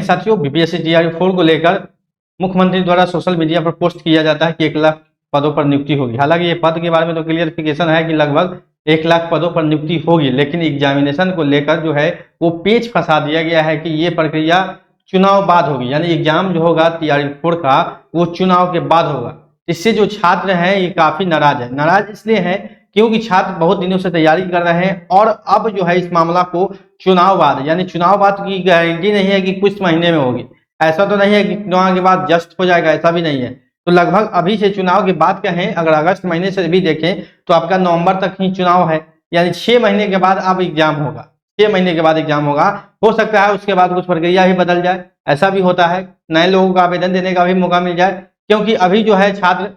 साथियों, BPSC TRE-4 को लेकर मुख्यमंत्री द्वारा सोशल मीडिया पर पोस्ट किया जाता है कि 1 लाख पदों पर नियुक्ति होगी। हालांकि ये पद के बारे में तो क्लियरिफिकेशन है कि लगभग 1 लाख पदों पर नियुक्ति होगी, लेकिन एग्जामिनेशन को लेकर जो है वो पेच फंसा दिया गया है कि ये प्रक्रिया चुनाव बाद होगी, यानी एग्जाम जो होगा TRE-4 का वो चुनाव के बाद होगा। इससे जो छात्र हैं ये काफी नाराज है। नाराज इसलिए है क्योंकि छात्र बहुत दिनों से तैयारी कर रहे हैं और अब जो है इस मामला को चुनाव बाद, यानी चुनाव बाद की गारंटी नहीं है कि कुछ महीने में होगी। ऐसा तो नहीं है कि चुनाव के बाद जस्ट हो जाएगा, ऐसा भी नहीं है। तो लगभग अभी से चुनाव के बाद कहें, अगर अगस्त महीने से भी देखें तो आपका नवंबर तक ही चुनाव है, यानी 6 महीने के बाद अब एग्जाम होगा। 6 महीने के बाद एग्जाम होगा। हो सकता है उसके बाद कुछ प्रक्रिया भी बदल जाए, ऐसा भी होता है। नए लोगों को आवेदन देने का भी मौका मिल जाए, क्योंकि अभी जो है छात्र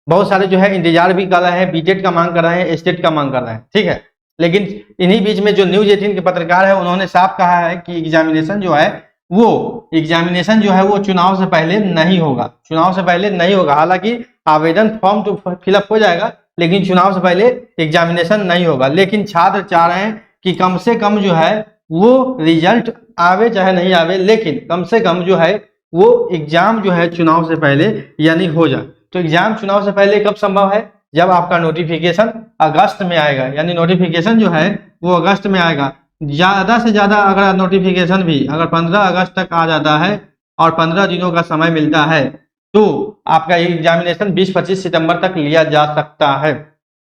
बहुत सारे जो है इंतजार भी कर रहे हैं, बीटेड का मांग कर रहे हैं, स्टेट का मांग कर रहे हैं, ठीक है। लेकिन इन्हीं बीच में जो न्यूज 18 के पत्रकार है उन्होंने साफ कहा है कि एग्जामिनेशन जो है वो चुनाव से पहले नहीं होगा। चुनाव से पहले नहीं होगा। हालांकि आवेदन फॉर्म तो फिलअप हो जाएगा, लेकिन चुनाव से पहले एग्जामिनेशन नहीं होगा। लेकिन छात्र चाह रहे हैं कि कम से कम जो है वो रिजल्ट आवे चाहे नहीं आवे, लेकिन कम से कम जो है वो एग्जाम जो है चुनाव से पहले यानी हो जाए। तो एग्जाम चुनाव से पहले कब संभव है? जब आपका नोटिफिकेशन अगस्त में आएगा, यानी नोटिफिकेशन जो है वो अगस्त में आएगा। ज्यादा से ज्यादा अगर नोटिफिकेशन भी अगर 15 अगस्त तक आ जाता है और 15 दिनों का समय मिलता है तो आपका एग्जामिनेशन 20-25 सितंबर तक लिया जा सकता है।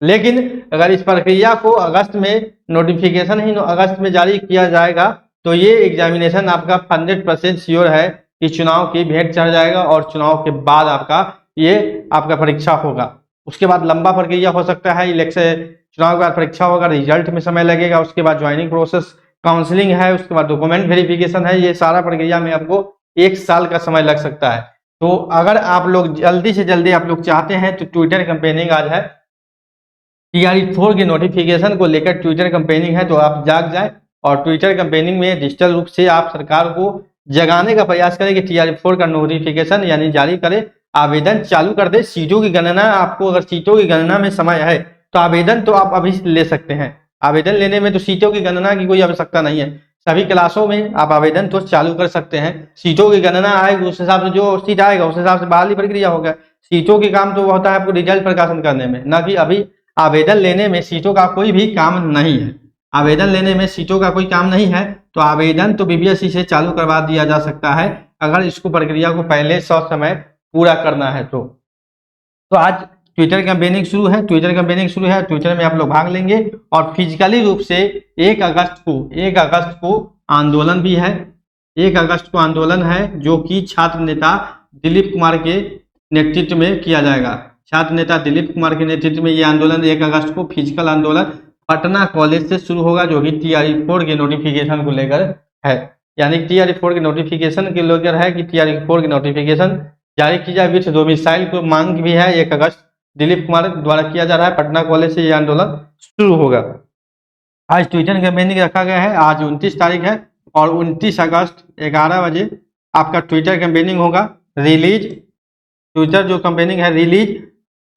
लेकिन अगर इस प्रक्रिया को अगस्त में नोटिफिकेशन ही अगस्त में जारी किया जाएगा तो ये एग्जामिनेशन आपका 100% श्योर है कि चुनाव की भेंट चढ़ जाएगा और चुनाव के बाद आपका परीक्षा होगा। उसके बाद लंबा प्रक्रिया हो सकता है। इलेक्शन चुनाव के बाद परीक्षा होगा, रिजल्ट में समय लगेगा, उसके बाद ज्वाइनिंग प्रोसेस, काउंसलिंग है, उसके बाद डॉक्यूमेंट वेरिफिकेशन है। ये सारा प्रक्रिया में आपको 1 साल का समय लग सकता है। तो अगर आप लोग जल्दी से जल्दी आप लोग चाहते हैं तो ट्विटर कैंपेनिंग आज है। TRE-4 के नोटिफिकेशन को लेकर ट्विटर कैंपेनिंग है, तो आप जाग जाए और ट्विटर कैंपेनिंग में डिजिटल रूप से आप सरकार को जगाने का प्रयास करें कि TRE-4 का नोटिफिकेशन यानी जारी करे, आवेदन चालू कर दे। सीटों की गणना, आपको अगर सीटों की गणना में समय है तो आवेदन तो आप अभी ले सकते हैं। आवेदन लेने में तो सीटों की गणना की कोई आवश्यकता नहीं है। सभी क्लासों में आप आवेदन तो चालू कर सकते हैं। सीटों की गणना आएगी, उस हिसाब से जो सीट आएगा उस हिसाब से बहाली प्रक्रिया होगा। सीटों के काम तो होता है आपको रिजल्ट प्रकाशन करने में, ना कि अभी आवेदन लेने में सीटों का कोई भी काम नहीं है। आवेदन लेने में सीटों का कोई काम नहीं है, तो आवेदन तो बीपीएससी से चालू करवा दिया जा सकता है अगर इसको प्रक्रिया को पहले समय पूरा करना है। तो आज ट्विटर कैंपेनिंग शुरू है। ट्विटर में आप लोग भाग लेंगे और फिजिकली रूप से 1 अगस्त को आंदोलन भी है। 1 अगस्त को आंदोलन है जो कि छात्र नेता दिलीप कुमार के नेतृत्व में किया जाएगा। छात्र नेता दिलीप कुमार के नेतृत्व में ये आंदोलन 1 अगस्त को फिजिकल आंदोलन पटना कॉलेज से शुरू होगा, जो कि TRE-4 के नोटिफिकेशन को लेकर है। यानी TRE-4 के नोटिफिकेशन के लेकर है कि TRE-4 की नोटिफिकेशन जारी की जाए विथ डोमिसाइल को मांग भी है। 1 अगस्त दिलीप कुमार द्वारा किया जा रहा है। पटना कॉलेज से यह आंदोलन शुरू होगा। आज ट्विटर कैंपेनिंग रखा गया है। आज 29 तारीख है और 29 अगस्त 11 बजे आपका ट्विटर कैंपेनिंग होगा। ट्विटर जो कैंपेनिंग है रिलीज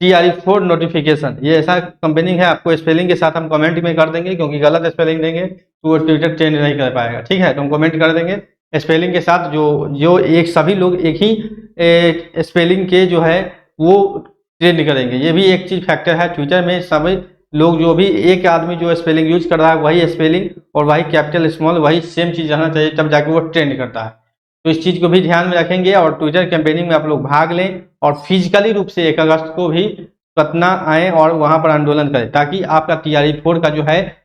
TRE-4 नोटिफिकेशन, ये ऐसा कैंपेनिंग है। आपको स्पेलिंग के साथ हम कमेंट में कर देंगे, क्योंकि गलत स्पेलिंग देंगे तो वो ट्विटर ट्रेंड नहीं कर पाएगा, ठीक है। तो हम कमेंट कर देंगे स्पेलिंग के साथ, जो एक सभी लोग एक ही स्पेलिंग के जो है वो ट्रेंड करेंगे। ये भी एक चीज फैक्टर है ट्विटर में। सभी लोग जो भी एक आदमी जो स्पेलिंग यूज कर रहा है वही स्पेलिंग और वही कैपिटल स्मॉल वही सेम चीज रहना चाहिए, तब जाके वो ट्रेंड करता है। तो इस चीज को भी ध्यान में रखेंगे और ट्विटर कैंपेनिंग में आप लोग भाग लें और फिजिकली रूप से 1 अगस्त को भी पटना आए और वहां पर आंदोलन करें, ताकि आपका TRE-4 का जो है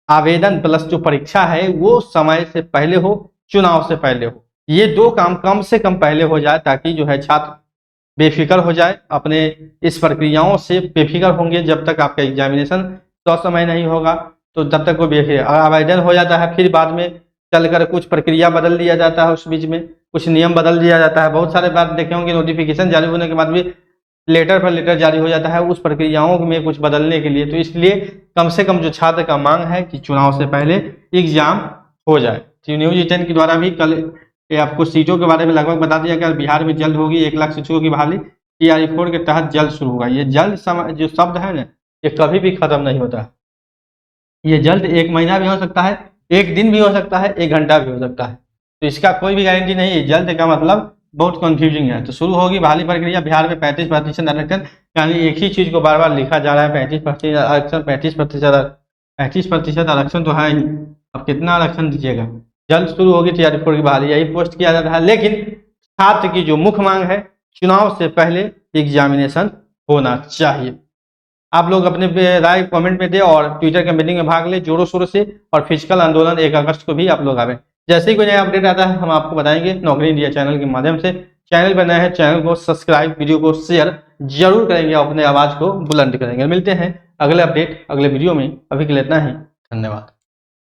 आवेदन प्लस जो परीक्षा है वो समय से पहले हो, चुनाव से पहले हो। ये 2 काम कम से कम पहले हो जाए, ताकि जो है छात्र बेफिक्र हो जाए। अपने इस प्रक्रियाओं से बेफिक्र होंगे। जब तक आपका एग्जामिनेशन तो समय नहीं होगा तो तब तक वो बेफिक्र। आवेदन हो जाता है फिर बाद में चलकर कुछ प्रक्रिया बदल दिया जाता है, उस बीच में कुछ नियम बदल दिया जाता है। बहुत सारे बात देखे होंगे, नोटिफिकेशन जारी होने के बाद भी लेटर पर लेटर जारी हो जाता है उस प्रक्रियाओं में कुछ बदलने के लिए। तो इसलिए कम से कम जो छात्र का मांग है कि चुनाव से पहले एग्जाम हो जाए। तो न्यूज 18 के द्वारा भी कल आपको सीटों के बारे में लगभग बता दिया गया। बिहार में जल्द होगी 1 लाख सीटों की बहाली, TRE-4 के तहत जल्द शुरू होगा। ये जल्द जो शब्द है ना, ये कभी भी खत्म नहीं होता। ये जल्द 1 महीना भी हो सकता है, 1 दिन भी हो सकता है, 1 घंटा भी हो सकता है। तो इसका कोई भी गारंटी नहीं है। जल्द का मतलब बहुत कंफ्यूजिंग है। तो शुरू होगी बहाली प्रक्रिया। बिहार में 35% आरक्षण, यानी एक ही चीज को बार बार लिखा जा रहा है, 35% आरक्षण, 35% आरक्षण तो है ही। अब कितना आरक्षण दीजिएगा। जल्द शुरू होगी TRP4 की बहाली, यही पोस्ट किया जाता है। लेकिन छात्र की जो मुख्य मांग है, चुनाव से पहले एग्जामिनेशन होना चाहिए। आप लोग अपने राय कमेंट में दे और ट्विटर के मीटिंग में भाग ले जोरों शोरों से। और फिजिकल आंदोलन 1 अगस्त को भी आप लोग आवे। जैसे ही कोई नया अपडेट आता है हम आपको बताएंगे नौकरी इंडिया चैनल के माध्यम से। चैनल पर नया है, चैनल को सब्सक्राइब, वीडियो को शेयर जरूर करेंगे, अपने आवाज को बुलंद करेंगे। मिलते हैं अगले अपडेट अगले वीडियो में। अभी के लिए इतना ही, धन्यवाद।